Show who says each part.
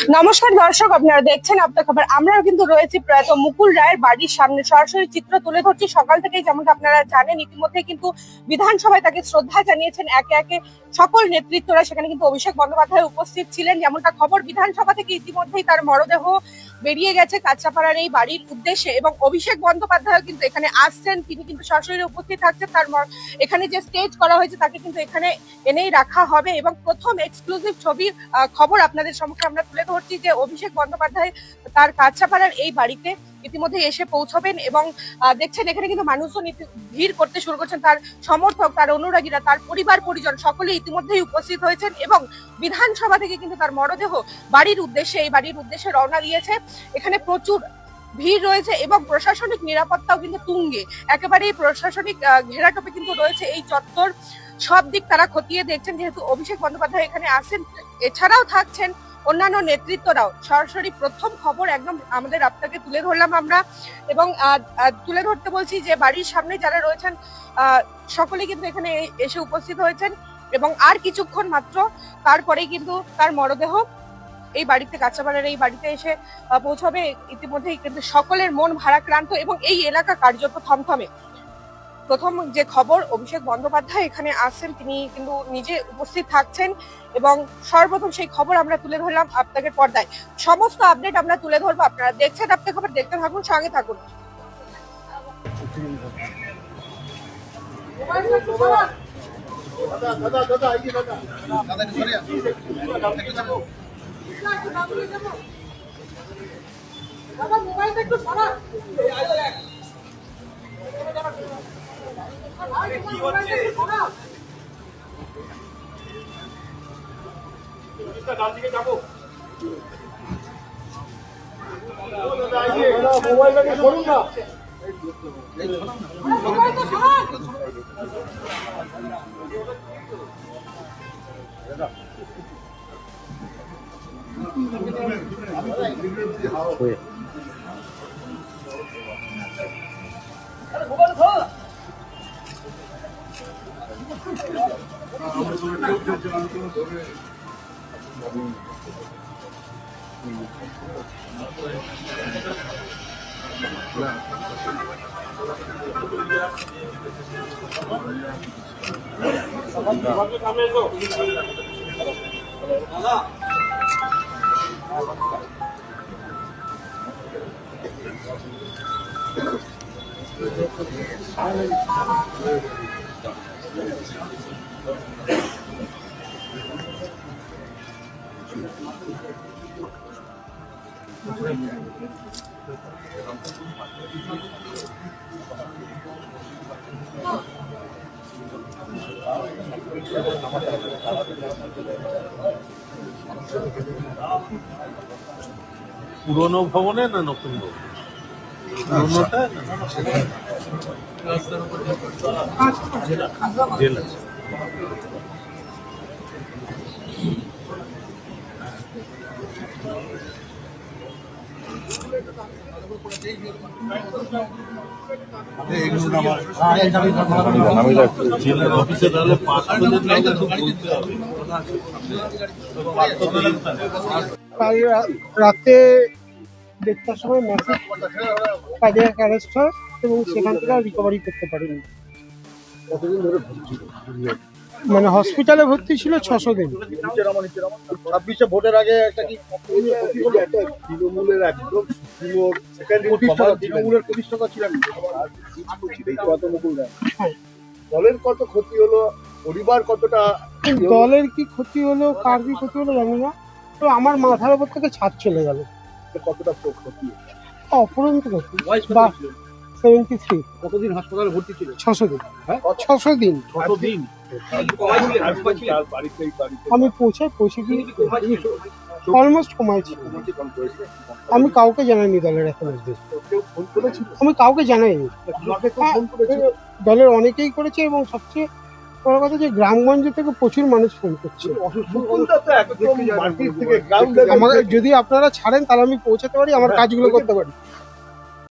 Speaker 1: নমস্কার দর্শক, আপনারা দেখছেন আপনার খবর। আমরাও কিন্তু রয়েছি প্রয়াত মুকুল রায়ের বাড়ির সামনে, সরাসরি চিত্র তুলে ধরছি। সকাল থেকেই যেমনটা আপনারা জানেন, ইতিমধ্যে কিন্তু বিধানসভায় তাকে শ্রদ্ধা জানিয়েছেন একে একে সকল নেতৃত্বরা। সেখানে কিন্তু অভিষেক বন্দ্যোপাধ্যায় উপস্থিত ছিলেন। যেমনটা খবর, বিধানসভা থেকে ইতিমধ্যেই তার মরদেহ বেরিয়ে গেছে কাঁচরাপাড়ার এই বাড়ির উদ্দেশ্যে, এবং অভিষেক বন্দ্যোপাধ্যায় কিন্তু এখানে আসছেন। তিনি কিন্তু সরাসরি উপস্থিত থাকছেন। তার এখানে যে স্টেজ করা হয়েছে তাকে কিন্তু এখানে এনেই রাখা হবে, এবং প্রথম এক্সক্লুসিভ ছবির খবর আপনাদের সম্মুখে আমরা তুলে ধরছি যে অভিষেক বন্দ্যোপাধ্যায় তার কাঁচরাপাড়ার এই বাড়িতে ইতিমধ্যে এসে পৌঁছবেন। এবং দেখছেন এখানে কিন্তু মানুষজন ভিড় করতে শুরু করছেন। তার সমর্থক, তার অনুরাগীরা, তার পরিবার পরিজন সকলে ইতিমধ্যেই উপস্থিত হয়েছেন, এবং বিধানসভা থেকে কিন্তু তার মরদেহ এই বাড়ির উদ্দেশ্যে রওনা দিয়েছে। এখানে প্রচুর ভিড় রয়েছে এবং প্রশাসনিক নিরাপত্তাও কিন্তু তুঙ্গে। একেবারেই প্রশাসনিক ঘেরাটোপে কিন্তু রয়েছে এই চত্বর। সব দিক তারা খতিয়ে দেখছেন, যেহেতু অভিষেক বন্দ্যোপাধ্যায় এখানে আসেন। এছাড়াও থাকছেন অন্যান্য নেতৃত্বরাও। সরাসরি প্রথম খবর একদম আমাদের আপনাকে তুলে ধরলাম আমরা, এবং তুলে ধরতে বলছি যে বাড়ির সামনে যারা রয়েছেন সকলে কিন্তু এখানে এসে উপস্থিত হয়েছেন, এবং আর কিছুক্ষণ মাত্র তারপরেই কিন্তু তার মরদেহ এই বাড়িতে, কাঁচরাপাড়ার এই বাড়িতে এসে পৌঁছবে। ইতিমধ্যেই কিন্তু সকলের মন ভারাক্রান্ত এবং এই এলাকা কার্যত থমথমে। প্রথম যে খবর, অভিষেক বন্দ্যোপাধ্যায় এখানে আসছেন, তিনি কিন্তু নিজে উপস্থিত থাকছেন, এবং সর্বপ্রথম সেই খবর আমরা তুলে ধরলাম আপনাদের পর্দায়। সমস্ত আপডেট আমরা তুলে ধরবো। আপনারা দেখছেন আপনার খবর, দেখতে থাকুন, সঙ্গে থাকুন। মোবাইলটা একটু সরা। ডান দিকে যাবো। মোবাইলটাকে সরুন না।
Speaker 2: পুরনো ভবনে না নতুন ভবন? পুরনোটা জেল আছে। জেলার অফিসে তাহলে 5 বলতে হবে।
Speaker 3: কাল রাতে 1:30টার সময় মেসেজ কার্ডিয়াক অ্যারেস্ট হয়, এবং সেখান থেকে আর রিকভারি করতে পারেনি।
Speaker 4: কতদিন ধরে ভর্তি ছিল?
Speaker 3: মানে হসপিটালে ভর্তি ছিল 600 দিন।
Speaker 4: 26 ভোটের আগে একটা কি তৃণমূলের একদম তৃণমূলের প্রতিষ্ঠাতা ছিলেন মুকুল রায়। দলের কত ক্ষতি হলো, পরিবার কতটা?
Speaker 3: দলের কি ক্ষতি হলো, কার কি ক্ষতি হলো জানি না, তো আমার মাথার উপর থেকে ছাদ চলে গেল।
Speaker 4: কতটা ক্ষতি?
Speaker 3: অপরন্ত ক্ষতি। 73।
Speaker 4: কতদিন হাসপাতালে ভর্তি ছিল?
Speaker 3: 600 দিন। 600 দিন।
Speaker 4: কতদিন?
Speaker 3: আমি পৌঁছে গিয়ে অলমোস্ট কমাইছি। আমি কাউকে জানাইনি দলের এখন অবধি। আমি কাউকে জানাইনি। দলের অনেকেই করেছে, এবং সবচেয়ে বড় কথা যে গ্রামগঞ্জ থেকে প্রচুর মানুষ ফোন করছে। আমাকে যদি আপনারা ছাড়েন তাহলে আমি পৌঁছাতে পারি, আমার কাজগুলো করতে পারি।